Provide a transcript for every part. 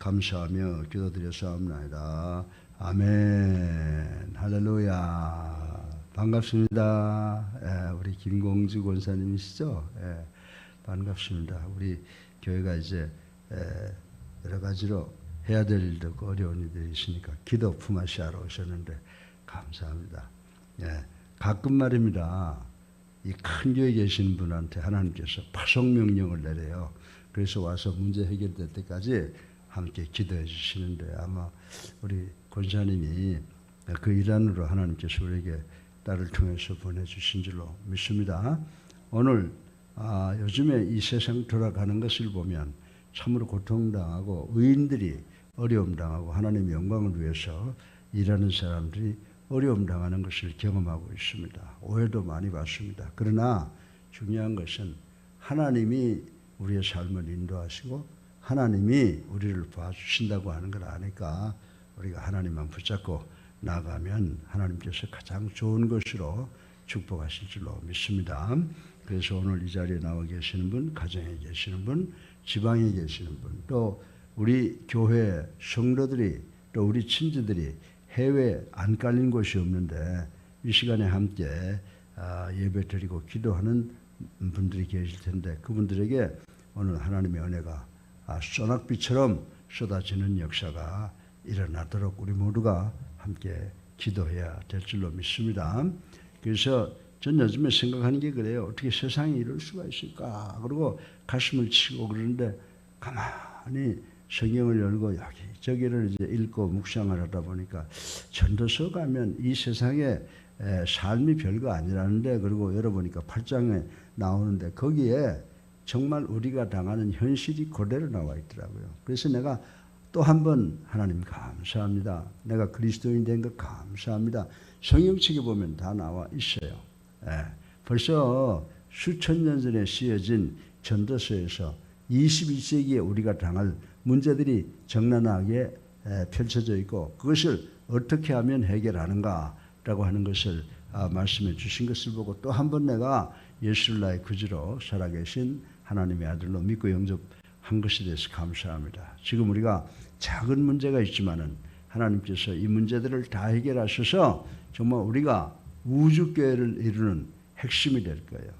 감사하며 기도드렸사옵나이다. 아멘. 할렐루야. 반갑습니다. 우리 김공주 권사님이시죠? 반갑습니다. 우리 교회가 이제 여러 가지로 해야 될 일도 어려운 일들이 있으니까 기도 품앗이 하러 오셨는데 감사합니다. 가끔 말입니다. 이 큰 교회에 계신 분한테 하나님께서 파송 명령을 내려요. 그래서 와서 문제 해결될 때까지 함께 기도해 주시는데 아마 우리 권사님이 그 일환으로 하나님께서 우리에게 딸을 통해서 보내주신 줄로 믿습니다. 오늘 요즘에 이 세상 돌아가는 것을 보면 참으로 고통당하고 의인들이 어려움 당하고 하나님의 영광을 위해서 일하는 사람들이 어려움 당하는 것을 경험하고 있습니다. 오해도 많이 받습니다. 그러나 중요한 것은 하나님이 우리의 삶을 인도하시고 하나님이 우리를 봐주신다고 하는 걸 아니까 우리가 하나님만 붙잡고 나가면 하나님께서 가장 좋은 것으로 축복하실 줄로 믿습니다. 그래서 오늘 이 자리에 나와 계시는 분, 가정에 계시는 분, 지방에 계시는 분, 또 우리 교회 성도들이 또 우리 친지들이 해외에 안 깔린 곳이 없는데 이 시간에 함께 예배 드리고 기도하는 분들이 계실 텐데 그분들에게 오늘 하나님의 은혜가 소낙비처럼 쏟아지는 역사가 일어나도록 우리 모두가 함께 기도해야 될 줄로 믿습니다. 그래서 전 요즘에 생각하는 게 그래요. 어떻게 세상에 이럴 수가 있을까? 그리고 가슴을 치고 그러는데 가만히 성경을 열고 여기저기를 이제 읽고 묵상을 하다 보니까 전도서 가면 이 세상에 삶이 별거 아니라는데 그리고 열어보니까 8장에 나오는데 거기에 정말 우리가 당하는 현실이 그대로 나와 있더라고요. 그래서 내가 또 한 번 하나님 감사합니다. 내가 그리스도인 된 것 감사합니다. 성경책에 보면 다 나와 있어요. 벌써 수천 년 전에 쓰여진 전도서에서 21세기에 우리가 당할 문제들이 적나라하게 펼쳐져 있고 그것을 어떻게 하면 해결하는가라고 하는 것을 말씀해 주신 것을 보고 또 한 번 내가 예수를 나의 구주로 살아계신 하나님의 아들로 믿고 영접한 것에 대해서 감사합니다. 지금 우리가 작은 문제가 있지만은 하나님께서 이 문제들을 다 해결하셔서 정말 우리가 우주교회를 이루는 핵심이 될 거예요.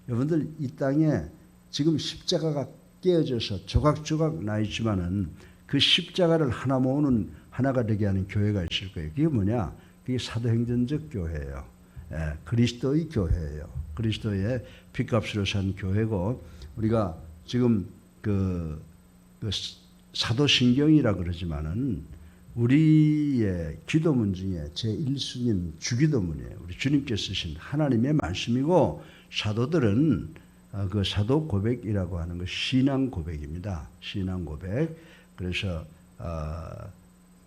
여러분들 이 땅에 지금 십자가가 깨어져서 조각조각 나 있지만은 그 십자가를 하나 모으는 하나가 되게 하는 교회가 있을 거예요. 그게 뭐냐? 그게 사도행전적 교회예요. 그리스도의 교회예요. 그리스도의 핏값으로 산 교회고 우리가 지금 그 사도신경이라 그러지만은 우리의 기도문 중에 제1순위는 주기도문이에요. 우리 주님께서 쓰신 하나님의 말씀이고 사도들은 그 사도 고백이라고 하는 것 신앙 고백입니다. 신앙 고백. 그래서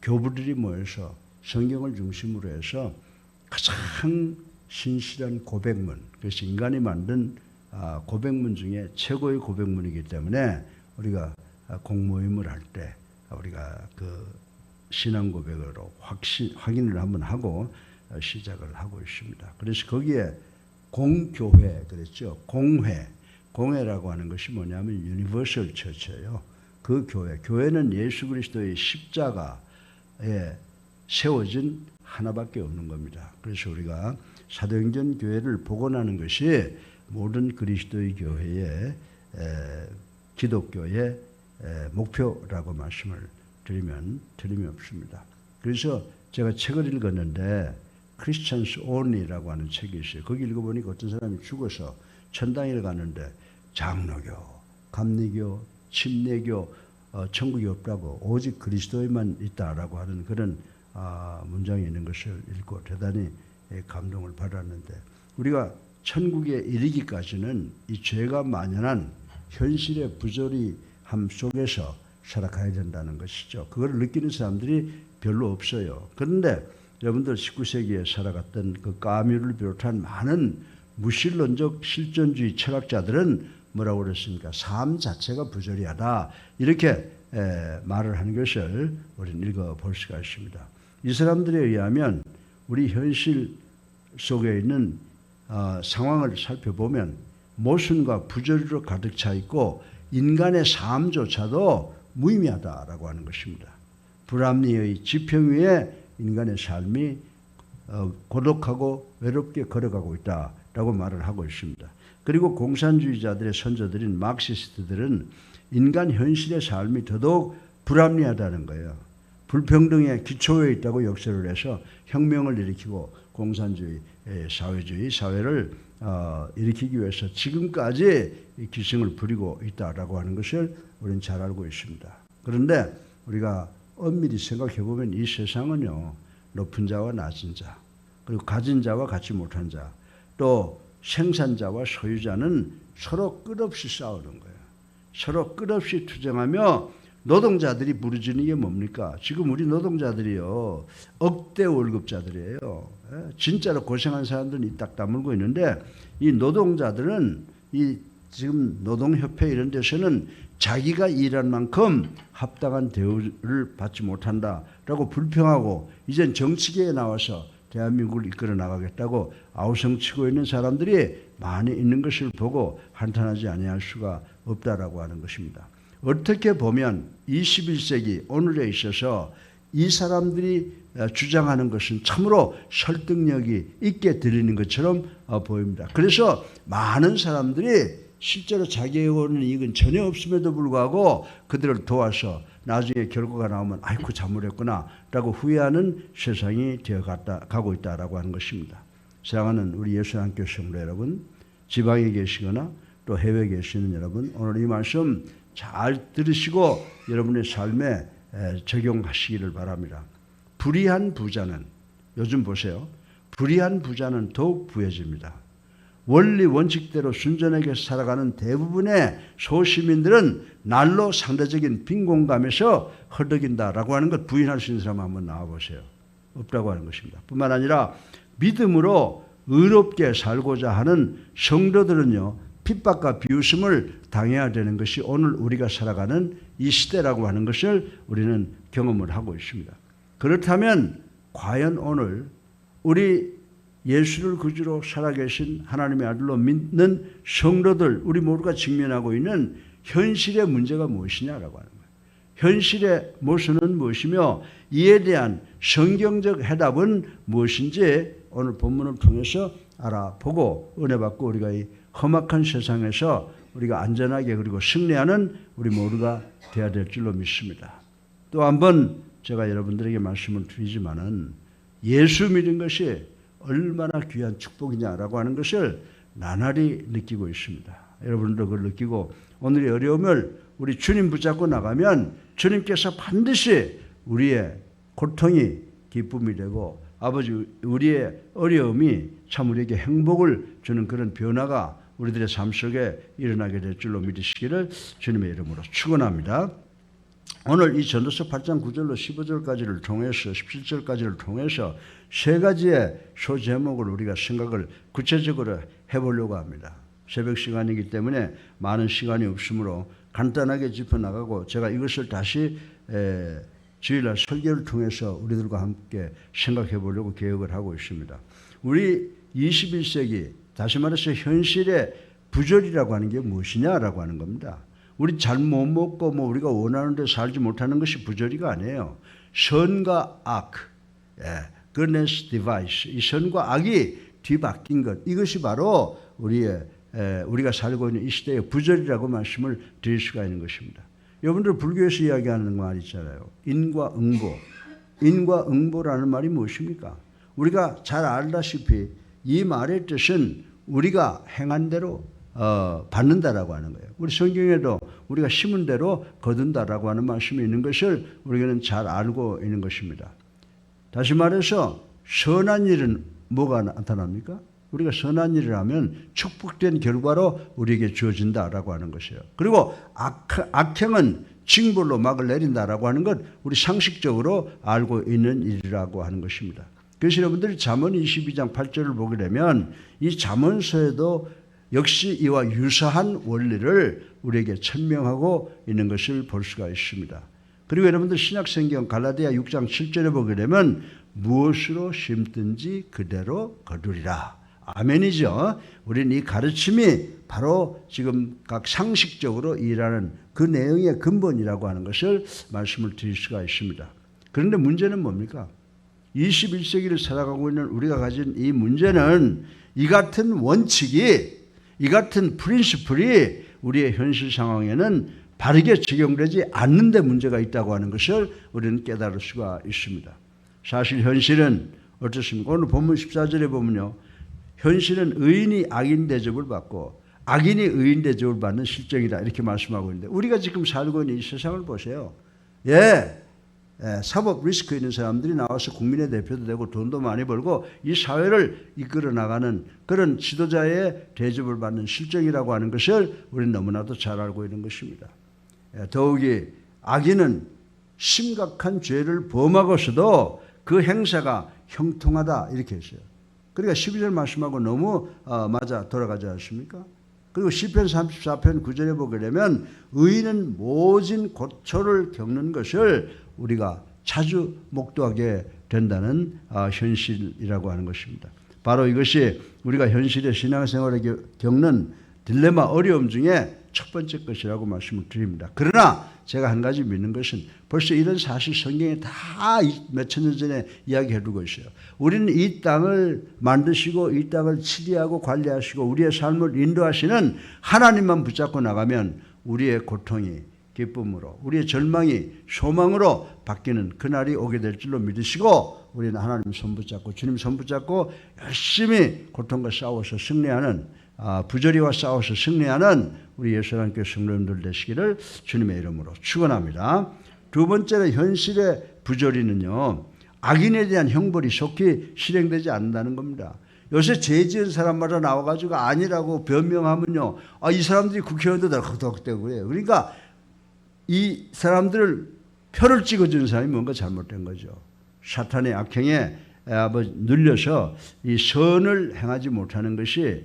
교부들이 모여서 성경을 중심으로 해서 가장 신실한 고백문. 그래서 인간이 만든 고백문 중에 최고의 고백문이기 때문에 우리가 공모임을 할 때 우리가 그 신앙 고백으로 확인을 한번 하고 시작을 하고 있습니다. 그래서 거기에 공교회 그랬죠. 공회라고 하는 것이 뭐냐면 유니버설 처치예요. 그 교회는 예수 그리스도의 십자가에 세워진 하나밖에 없는 겁니다. 그래서 우리가 사도행전 교회를 복원하는 것이 모든 그리스도의 교회의 기독교의 목표라고 말씀을 드리면 틀림이 없습니다. 그래서 제가 책을 읽었는데 크리스천스 온리라고 하는 책이 있어요. 거기 읽어보니까 어떤 사람이 죽어서 천당에 가는데 장로교, 감리교, 침례교, 천국이 없다고 오직 그리스도에만 있다라고 하는 그런 문장이 있는 것을 읽고 대단히 감동을 받았는데 우리가 천국에 이르기까지는 이 죄가 만연한 현실의 부조리함 속에서 살아가야 된다는 것이죠. 그걸 느끼는 사람들이 별로 없어요. 그런데 여러분들 19세기에 살아갔던 그 까뮤를 비롯한 많은 무신론적 실존주의 철학자들은 뭐라고 그랬습니까? 삶 자체가 부조리하다. 이렇게 말을 하는 것을 우리는 읽어볼 수가 있습니다. 이 사람들에 의하면 우리 현실 속에 있는 상황을 살펴보면 모순과 부조리로 가득 차 있고 인간의 삶조차도 무의미하다라고 하는 것입니다. 불합리의 지평 위에 인간의 삶이 고독하고 외롭게 걸어가고 있다라고 말을 하고 있습니다. 그리고 공산주의자들의 선조들인 마크시스트들은 인간 현실의 삶이 더더욱 불합리하다는 거예요. 불평등의 기초에 있다고 역설을 해서 혁명을 일으키고 공산주의, 사회주의 사회를 일으키기 위해서 지금까지 기승을 부리고 있다라고 하는 것을 우리는 잘 알고 있습니다. 그런데 우리가 엄밀히 생각해 보면 이 세상은요, 높은 자와 낮은 자, 그리고 가진 자와 갖지 못한 자, 또 생산자와 소유자는 서로 끝없이 싸우는 거예요. 서로 끝없이 투쟁하며 노동자들이 부르짖는 게 뭡니까? 지금 우리 노동자들이요, 억대 월급자들이에요. 진짜로 고생한 사람들은 딱 다물고 있는데, 이 노동자들은 이 지금 노동협회 이런 데서는 자기가 일한 만큼 합당한 대우를 받지 못한다라고 불평하고, 이젠 정치계에 나와서 대한민국을 이끌어 나가겠다고 아우성치고 있는 사람들이 많이 있는 것을 보고 한탄하지 아니할 수가 없다라고 하는 것입니다. 어떻게 보면 21세기 오늘에 있어서 이 사람들이 주장하는 것은 참으로 설득력이 있게 들리는 것처럼 보입니다. 그래서 많은 사람들이 실제로 자기에게 오는 이익은 전혀 없음에도 불구하고 그들을 도와서 나중에 결과가 나오면 아이고 잘못했구나 라고 후회하는 세상이 되어가고 있다라고 하는 것입니다. 사랑하는 우리 예수님께 성도 여러분, 지방에 계시거나 또 해외에 계시는 여러분, 오늘 이 말씀 잘 들으시고 여러분의 삶에 적용하시기를 바랍니다. 불의한 부자는, 요즘 보세요, 불의한 부자는 더욱 부해집니다. 원리 원칙대로 순전하게 살아가는 대부분의 소시민들은 날로 상대적인 빈곤감에서 허덕인다라고 하는 것 부인할 수 있는 사람 한번 나와보세요. 없다고 하는 것입니다. 뿐만 아니라 믿음으로 의롭게 살고자 하는 성도들은요, 핍박과 비웃음을 당해야 되는 것이 오늘 우리가 살아가는 이 시대라고 하는 것을 우리는 경험을 하고 있습니다. 그렇다면 과연 오늘 우리 예수를 구주로 살아계신 하나님의 아들로 믿는 성도들, 우리 모두가 직면하고 있는 현실의 문제가 무엇이냐라고 하는 거예요. 현실의 모순은 무엇이며 이에 대한 성경적 해답은 무엇인지 오늘 본문을 통해서 알아보고 은혜 받고 우리가 이 험악한 세상에서 우리가 안전하게 그리고 승리하는 우리 모두가 되어야 될 줄로 믿습니다. 또 한번 제가 여러분들에게 말씀을 드리지만은 예수 믿는 것이 얼마나 귀한 축복이냐라고 하는 것을 나날이 느끼고 있습니다. 여러분도 그걸 느끼고 오늘의 어려움을 우리 주님 붙잡고 나가면 주님께서 반드시 우리의 고통이 기쁨이 되고 아버지 우리의 어려움이 참 우리에게 행복을 주는 그런 변화가 우리들의 삶 속에 일어나게 될 줄로 믿으시기를 주님의 이름으로 축원합니다. 오늘 이 전도서 8장 9절로 15절까지를 통해서 17절까지를 통해서 세 가지의 소제목을 우리가 생각을 구체적으로 해보려고 합니다. 새벽 시간이기 때문에 많은 시간이 없으므로 간단하게 짚어나가고 제가 이것을 다시 주일날 설교를 통해서 우리들과 함께 생각해 보려고 계획을 하고 있습니다. 우리 21세기 다시 말해서 현실의 부조리라고 하는 게 무엇이냐라고 하는 겁니다. 우리 잘 못 먹고 우리가 원하는 데 살지 못하는 것이 부조리가 아니에요. 선과 악, goodness device, 이 선과 악이 뒤바뀐 것, 이것이 바로 우리가 살고 있는 이 시대의 부조리라고 말씀을 드릴 수가 있는 것입니다. 여러분들 불교에서 이야기하는 말 있잖아요. 인과 응보. 인과 응보라는 말이 무엇입니까? 우리가 잘 알다시피 이 말의 뜻은 우리가 행한 대로 받는다라고 하는 거예요. 우리 성경에도 우리가 심은 대로 거둔다라고 하는 말씀이 있는 것을 우리는 잘 알고 있는 것입니다. 다시 말해서 선한 일은 뭐가 나타납니까? 우리가 선한 일을 하면 축복된 결과로 우리에게 주어진다라고 하는 것이에요. 그리고 악행은 징벌로 막을 내린다라고 하는 것 우리 상식적으로 알고 있는 일이라고 하는 것입니다. 그래서 여러분들이 잠언 22장 8절을 보게 되면 이 잠언서에도 역시 이와 유사한 원리를 우리에게 천명하고 있는 것을 볼 수가 있습니다. 그리고 여러분들 신약성경 갈라디아 6장 7절에 보게 되면 무엇으로 심든지 그대로 거두리라. 아멘이죠. 우리는 이 가르침이 바로 지금 각 상식적으로 일하는 그 내용의 근본이라고 하는 것을 말씀을 드릴 수가 있습니다. 그런데 문제는 뭡니까? 21세기를 살아가고 있는 우리가 가진 이 문제는 이 같은 원칙이, 이 같은 프린시플이 우리의 현실 상황에는 바르게 적용되지 않는 데 문제가 있다고 하는 것을 우리는 깨달을 수가 있습니다. 사실 현실은 어떻습니까? 오늘 본문 14절에 보면요, 현실은 의인이 악인 대접을 받고 악인이 의인 대접을 받는 실정이다, 이렇게 말씀하고 있는데, 우리가 지금 살고 있는 이 세상을 보세요. 사법 리스크 있는 사람들이 나와서 국민의 대표도 되고 돈도 많이 벌고 이 사회를 이끌어 나가는 그런 지도자의 대접을 받는 실정이라고 하는 것을 우리는 너무나도 잘 알고 있는 것입니다. 더욱이 악인은 심각한 죄를 범하고서도 그 행사가 형통하다, 이렇게 했어요. 그러니까 12절 말씀하고 너무 맞아 돌아가지 않습니까? 그리고 시편 34편 9절에 보게 되면 의인은 모진 고초를 겪는 것을 우리가 자주 목도하게 된다는 현실이라고 하는 것입니다. 바로 이것이 우리가 현실의 신앙생활에 겪는 딜레마, 어려움 중에 첫 번째 것이라고 말씀을 드립니다. 그러나 제가 한 가지 믿는 것은 벌써 이런 사실 성경에 다 몇천 년 전에 이야기해 두고 있어요. 우리는 이 땅을 만드시고 이 땅을 치리하고 관리하시고 우리의 삶을 인도하시는 하나님만 붙잡고 나가면 우리의 고통이 기쁨으로, 우리의 절망이 소망으로 바뀌는 그날이 오게 될 줄로 믿으시고, 우리는 하나님 손 붙잡고 주님 손 붙잡고 열심히 고통과 싸워서 승리하는, 부조리와 싸워서 승리하는 우리 예수님께 성도님들 되시기를 주님의 이름으로 축원합니다. 두 번째로 현실의 부조리는요, 악인에 대한 형벌이 속히 실행되지 않는다는 겁니다. 요새 죄 지은 사람마다 나와가지고 아니라고 변명하면요, 이 사람들이 국회의원도 덜컥덜컥대고 그래요. 그러니까 이 사람들을 표를 찍어주는 사람이 뭔가 잘못된 거죠. 사탄의 악행에 눌려서 이 선을 행하지 못하는 것이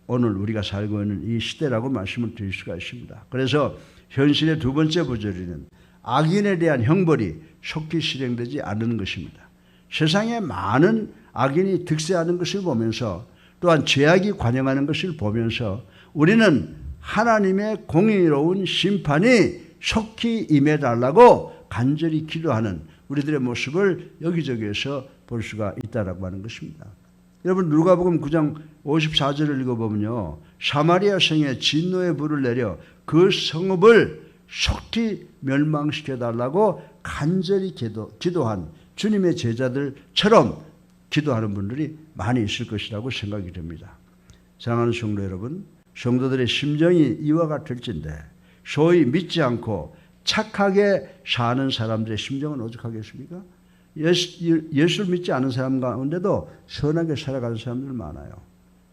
오늘 우리가 살고 있는 이 시대라고 말씀을 드릴 수가 있습니다. 그래서 현실의 두 번째 부조리는 악인에 대한 형벌이 속히 실행되지 않는 것입니다. 세상에 많은 악인이 득세하는 것을 보면서, 또한 죄악이 관영하는 것을 보면서 우리는 하나님의 공의로운 심판이 속히 임해달라고 간절히 기도하는 우리들의 모습을 여기저기에서 볼 수가 있다라고 하는 것입니다. 여러분, 누가복음 9장 54절을 읽어보면요, 사마리아 성에 진노의 불을 내려 그 성읍을 속히 멸망시켜달라고 간절히 기도한 주님의 제자들처럼 기도하는 분들이 많이 있을 것이라고 생각이 됩니다. 사랑하는 성도 여러분, 성도들의 심정이 이와 같을진데 소위 믿지 않고 착하게 사는 사람들의 심정은 오죽하겠습니까? 예수를 믿지 않은 사람 가운데도 선하게 살아가는 사람들 많아요.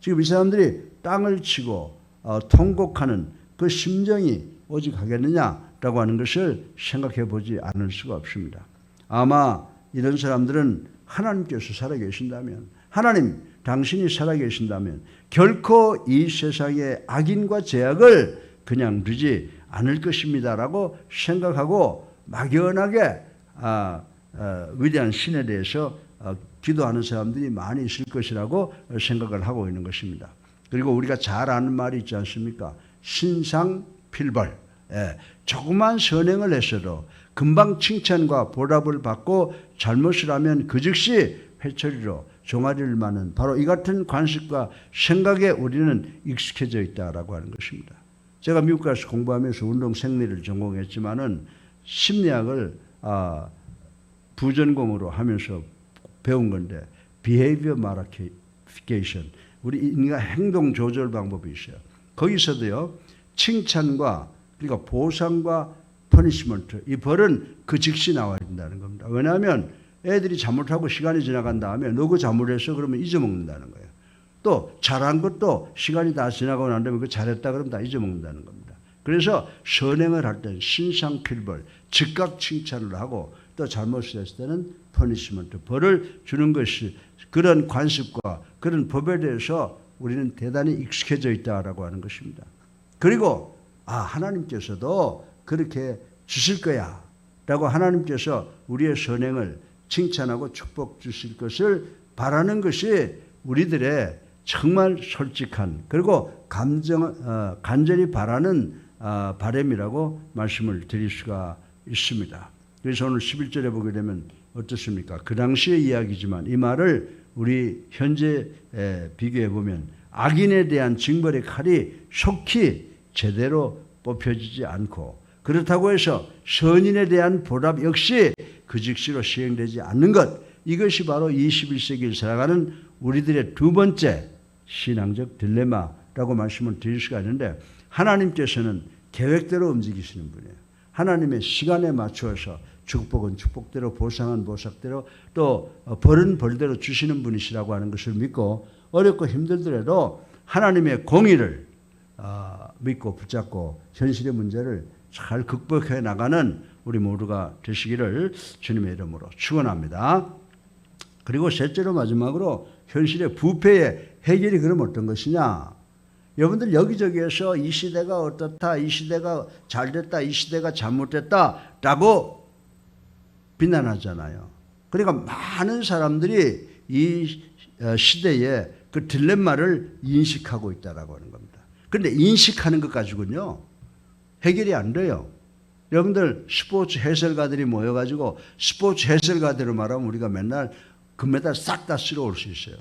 지금 이 사람들이 땅을 치고 통곡하는 그 심정이 오죽하겠느냐라고 하는 것을 생각해 보지 않을 수가 없습니다. 아마 이런 사람들은 하나님께서 살아계신다면, 하나님 당신이 살아계신다면 결코 이 세상의 악인과 죄악을 그냥 두지 않을 것입니다라고 생각하고 막연하게 위대한 신에 대해서 기도하는 사람들이 많이 있을 것이라고 생각을 하고 있는 것입니다. 그리고 우리가 잘 아는 말이 있지 않습니까? 신상필벌. 조그만 선행을 했어도 금방 칭찬과 보답을 받고 잘못을 하면 그 즉시 회초리로 종아리를 맞는, 바로 이 같은 관습과 생각에 우리는 익숙해져 있다라고 하는 것입니다. 제가 미국 가서 공부하면서 운동 생리를 전공했지만은 심리학을 부전공으로 하면서 배운 건데, behavior modification, 우리 인간 행동 조절 방법이 있어요. 거기서도요, 칭찬과 그러니까 보상과 퍼니시먼트, 이 벌은 그 즉시 나와야 된다는 겁니다. 왜냐하면 애들이 잘못하고 시간이 지나간 다음에 너 그 잘못했어 그러면 잊어먹는다는 거예요. 또 잘한 것도 시간이 다 지나고 난 다음에 그 잘했다 그러면 다 잊어먹는다는 겁니다. 그래서 선행을 할 때는 신상필벌, 즉각 칭찬을 하고, 또 잘못을 했을 때는 퍼니시먼트, 벌을 주는 것이, 그런 관습과 그런 법에 대해서 우리는 대단히 익숙해져 있다라고 하는 것입니다. 그리고 하나님께서도 그렇게 주실 거야 라고 하나님께서 우리의 선행을 칭찬하고 축복 주실 것을 바라는 것이 우리들의 정말 솔직한, 그리고 간절히 바라는 바람이라고 말씀을 드릴 수가 있습니다. 그래서 오늘 11절에 보게 되면 어떻습니까? 그 당시의 이야기지만 이 말을 우리 현재 비교해 보면 악인에 대한 징벌의 칼이 속히 제대로 뽑혀지지 않고 그렇다고 해서 선인에 대한 보답 역시 그 즉시로 시행되지 않는 것, 이것이 바로 21세기를 살아가는 우리들의 두 번째 신앙적 딜레마라고 말씀을 드릴 수가 있는데, 하나님께서는 계획대로 움직이시는 분이에요. 하나님의 시간에 맞추어서 축복은 축복대로, 보상은 보상대로, 또 벌은 벌대로 주시는 분이시라고 하는 것을 믿고 어렵고 힘들더라도 하나님의 공의를 믿고 붙잡고 현실의 문제를 잘 극복해 나가는 우리 모두가 되시기를 주님의 이름으로 축원합니다. 그리고 셋째로 마지막으로 현실의 부패의 해결이 그럼 어떤 것이냐? 여러분들 여기저기에서 이 시대가 어떻다, 이 시대가 잘됐다, 이 시대가 잘못됐다라고 비난하잖아요. 그러니까 많은 사람들이 이 시대에 그 딜레마를 인식하고 있다라고 하는 겁니다. 그런데 인식하는 것 가지고는요 해결이 안 돼요. 여러분들 스포츠 해설가들이 모여가지고 스포츠 해설가대로 말하면 우리가 맨날 금메달 싹 다 쓸어올 수 있어요.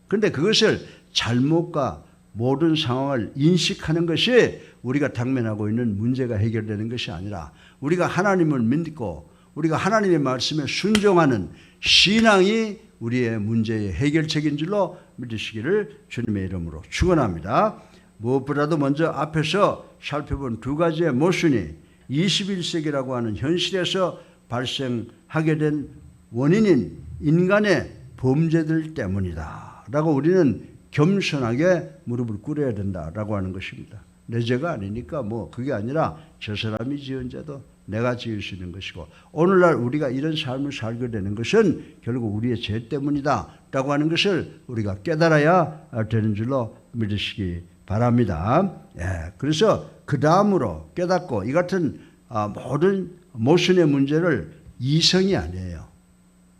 그런데 그것을 잘못과 모든 상황을 인식하는 것이 우리가 당면하고 있는 문제가 해결되는 것이 아니라 우리가 하나님을 믿고 우리가 하나님의 말씀에 순종하는 신앙이 우리의 문제의 해결책인 줄로 믿으시기를 주님의 이름으로 축원합니다. 무엇보다도 먼저 앞에서 살펴본 두 가지의 모순이 21세기라고 하는 현실에서 발생하게 된 원인인 인간의 범죄들 때문이다 라고 우리는 겸손하게 무릎을 꿇어야 된다라고 하는 것입니다. 내 죄가 아니니까 뭐 그게 아니라 저 사람이 지은 죄도 내가 지을 수 있는 것이고 오늘날 우리가 이런 삶을 살게 되는 것은 결국 우리의 죄 때문이다 라고 하는 것을 우리가 깨달아야 되는 줄로 믿으시기 바랍니다. 그래서 그 다음으로 깨닫고 이 같은 모든 모순의 문제를 이성이 아니에요.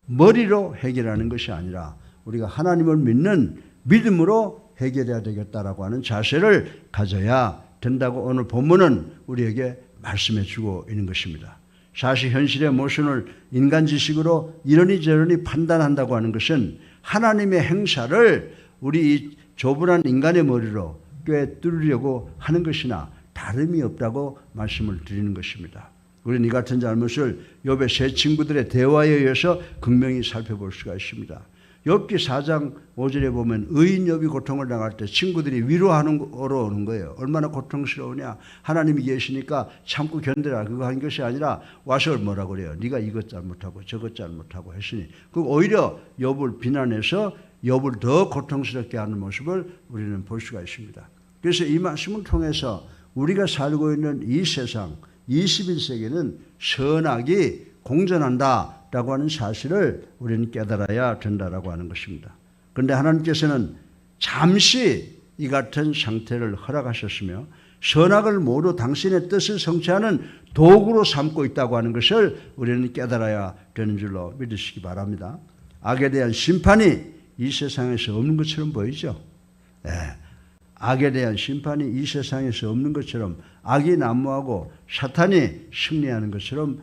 머리로 해결하는 것이 아니라 우리가 하나님을 믿는 믿음으로 해결해야 되겠다라고 하는 자세를 가져야 된다고 오늘 본문은 우리에게 말씀해 주고 있는 것입니다. 사실 현실의 모순을 인간 지식으로 이러니 저러니 판단한다고 하는 것은 하나님의 행사를 우리 이 조분한 인간의 머리로 꿰뚫으려고 하는 것이나 다름이 없다고 말씀을 드리는 것입니다. 우리는 이 같은 잘못을 욥의 세 친구들의 대화에 의해서 극명히 살펴볼 수가 있습니다. 욥기 4장 5절에 보면 의인 욥이 고통을 당할 때 친구들이 위로하는 거로 오는 거예요. 얼마나 고통스러우냐. 하나님이 계시니까 참고 견뎌라. 그거 한 것이 아니라 와서 뭐라고 그래요. 네가 이것 잘못하고 저것 잘못하고 했으니. 그 오히려 욥을 비난해서 욥을 더 고통스럽게 하는 모습을 우리는 볼 수가 있습니다. 그래서 이 말씀을 통해서 우리가 살고 있는 이 세상 21세기는 선악이 공존한다라고 하는 사실을 우리는 깨달아야 된다라고 하는 것입니다. 그런데 하나님께서는 잠시 이 같은 상태를 허락하셨으며 선악을 모두 당신의 뜻을 성취하는 도구로 삼고 있다고 하는 것을 우리는 깨달아야 되는 줄로 믿으시기 바랍니다. 악에 대한 심판이 이 세상에서 없는 것처럼 보이죠? 악에 대한 심판이 이 세상에서 없는 것처럼 악이 난무하고 사탄이 승리하는 것처럼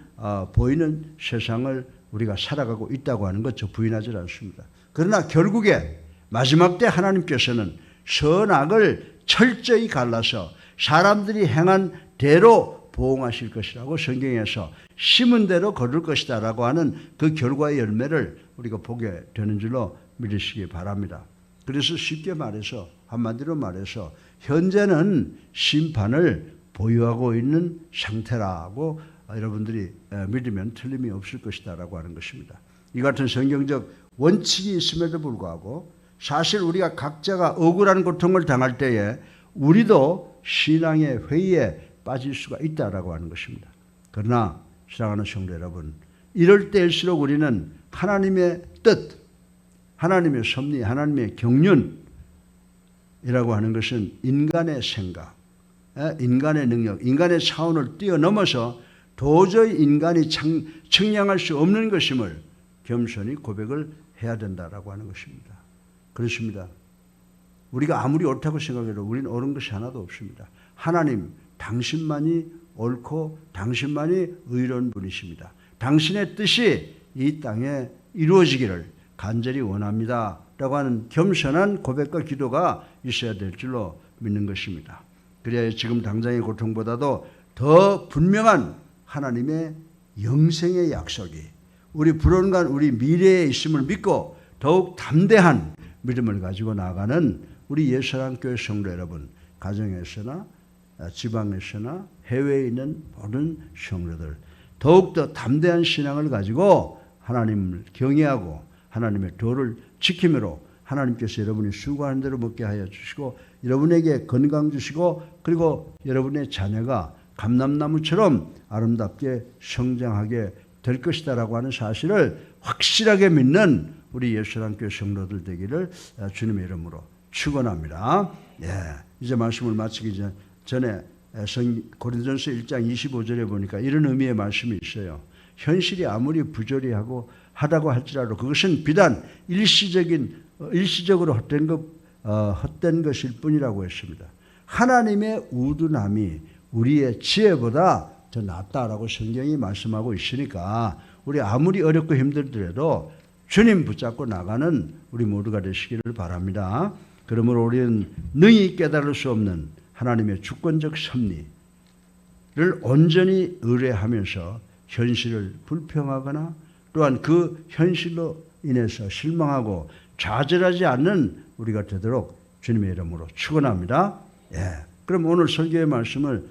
보이는 세상을 우리가 살아가고 있다고 하는 것 저 부인하지 않습니다. 그러나 결국에 마지막 때 하나님께서는 선악을 철저히 갈라서 사람들이 행한 대로 보응하실 것이라고 성경에서 심은 대로 거둘 것이다 라고 하는 그 결과의 열매를 우리가 보게 되는 줄로 믿으시기 바랍니다. 그래서 쉽게 말해서 한마디로 말해서 현재는 심판을 보유하고 있는 상태라고 여러분들이 믿으면 틀림이 없을 것이다 라고 하는 것입니다. 이 같은 성경적 원칙이 있음에도 불구하고 사실 우리가 각자가 억울한 고통을 당할 때에 우리도 신앙의 회의에 빠질 수가 있다라고 하는 것입니다. 그러나 사랑하는 성도 여러분, 이럴 때일수록 우리는 하나님의 뜻, 하나님의 섭리, 하나님의 경륜이라고 하는 것은 인간의 생각, 인간의 능력, 인간의 차원을 뛰어넘어서 도저히 인간이 측량할 수 없는 것임을 겸손히 고백을 해야 된다라고 하는 것입니다. 그렇습니다. 우리가 아무리 옳다고 생각해도 우리는 옳은 것이 하나도 없습니다. 하나님 당신만이 옳고 당신만이 의로운 분이십니다. 당신의 뜻이 이 땅에 이루어지기를 간절히 원합니다. 라고 하는 겸손한 고백과 기도가 있어야 될 줄로 믿는 것입니다. 그래야 지금 당장의 고통보다도 더 분명한 하나님의 영생의 약속이 우리 불언간 우리 미래에 있음을 믿고 더욱 담대한 믿음을 가지고 나가는 우리 예수사랑교회 성도 여러분, 가정에서나 지방에서나 해외에 있는 모든 성도들, 더욱더 담대한 신앙을 가지고 하나님을 경외하고 하나님의 도를 지킴으로 하나님께서 여러분이 수고하는 대로 먹게 하여 주시고 여러분에게 건강 주시고 그리고 여러분의 자녀가 감람나무처럼 아름답게 성장하게 될 것이다라고 하는 사실을 확실하게 믿는 우리 예수사랑교회 성도들 되기를 주님의 이름으로 축원합니다. 예, 이제 말씀을 마치기 전에 고린도전서 1장 25절에 보니까 이런 의미의 말씀이 있어요. 현실이 아무리 부조리하고 하다고 할지라도 그것은 비단 일시적으로 헛된 것일 뿐이라고 했습니다. 하나님의 우둔함이 우리의 지혜보다 더 낫다라고 성경이 말씀하고 있으니까 우리 아무리 어렵고 힘들더라도 주님 붙잡고 나가는 우리 모두가 되시기를 바랍니다. 그러므로 우리는 능히 깨달을 수 없는 하나님의 주권적 섭리를 온전히 의뢰하면서 현실을 불평하거나 또한 그 현실로 인해서 실망하고 좌절하지 않는 우리가 되도록 주님의 이름으로 축원합니다. 예. 그럼 오늘 설교의 말씀을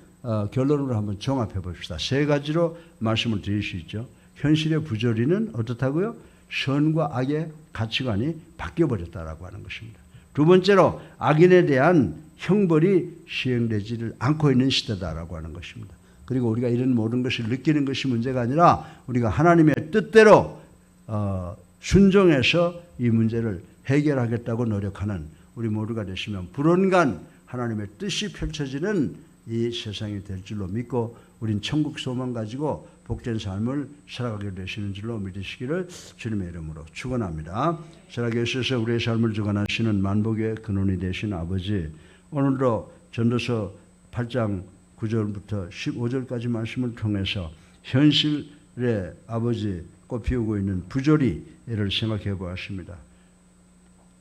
결론으로 한번 종합해 봅시다. 세 가지로 말씀을 드릴 수 있죠. 현실의 부조리는 어떻다고요? 선과 악의 가치관이 바뀌어버렸다라고 하는 것입니다. 두 번째로 악인에 대한 형벌이 시행되지를 않고 있는 시대다라고 하는 것입니다. 그리고 우리가 이런 모든 것을 느끼는 것이 문제가 아니라 우리가 하나님의 뜻대로 순종해서 이 문제를 해결하겠다고 노력하는 우리 모두가 되시면 불언간 하나님의 뜻이 펼쳐지는 이 세상이 될 줄로 믿고 우린 천국 소망 가지고 복된 삶을 살아가게 되시는 줄로 믿으시기를 주님의 이름으로 축원합니다. 살아계에 있어서 우리의 삶을 주관하시는 만복의 근원이 되신 아버지, 오늘도 전도서 8장 9절부터 15절까지 말씀을 통해서 현실의 아버지 꽃피우고 있는 부조리를 생각해 보았습니다.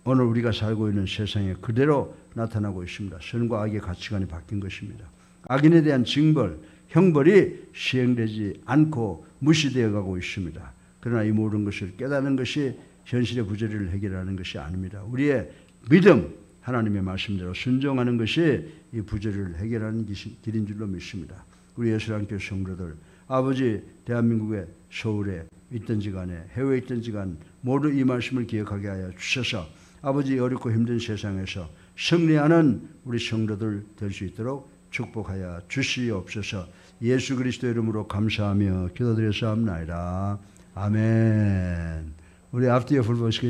오늘 우리가 살고 있는 세상에 그대로 나타나고 있습니다. 선과 악의 가치관이 바뀐 것입니다. 악인에 대한 징벌, 형벌이 시행되지 않고 무시되어 가고 있습니다. 그러나 이 모든 것을 깨닫는 것이 현실의 부조리를 해결하는 것이 아닙니다. 우리의 믿음, 하나님의 말씀대로 순종하는 것이 이 부조리를 해결하는 길인 줄로 믿습니다. 우리 예수랑교회 성도들, 아버지 대한민국의 서울에 있든지 간에 해외에 있든지 간 모두 이 말씀을 기억하게 하여 주셔서 아버지 어렵고 힘든 세상에서 승리하는 우리 성도들 될 수 있도록 축복하여 주시옵소서. 예수 그리스도 이름으로 감사하며 기도드렸사옵나이다. 아멘. 우리 앞뒤에 불보시고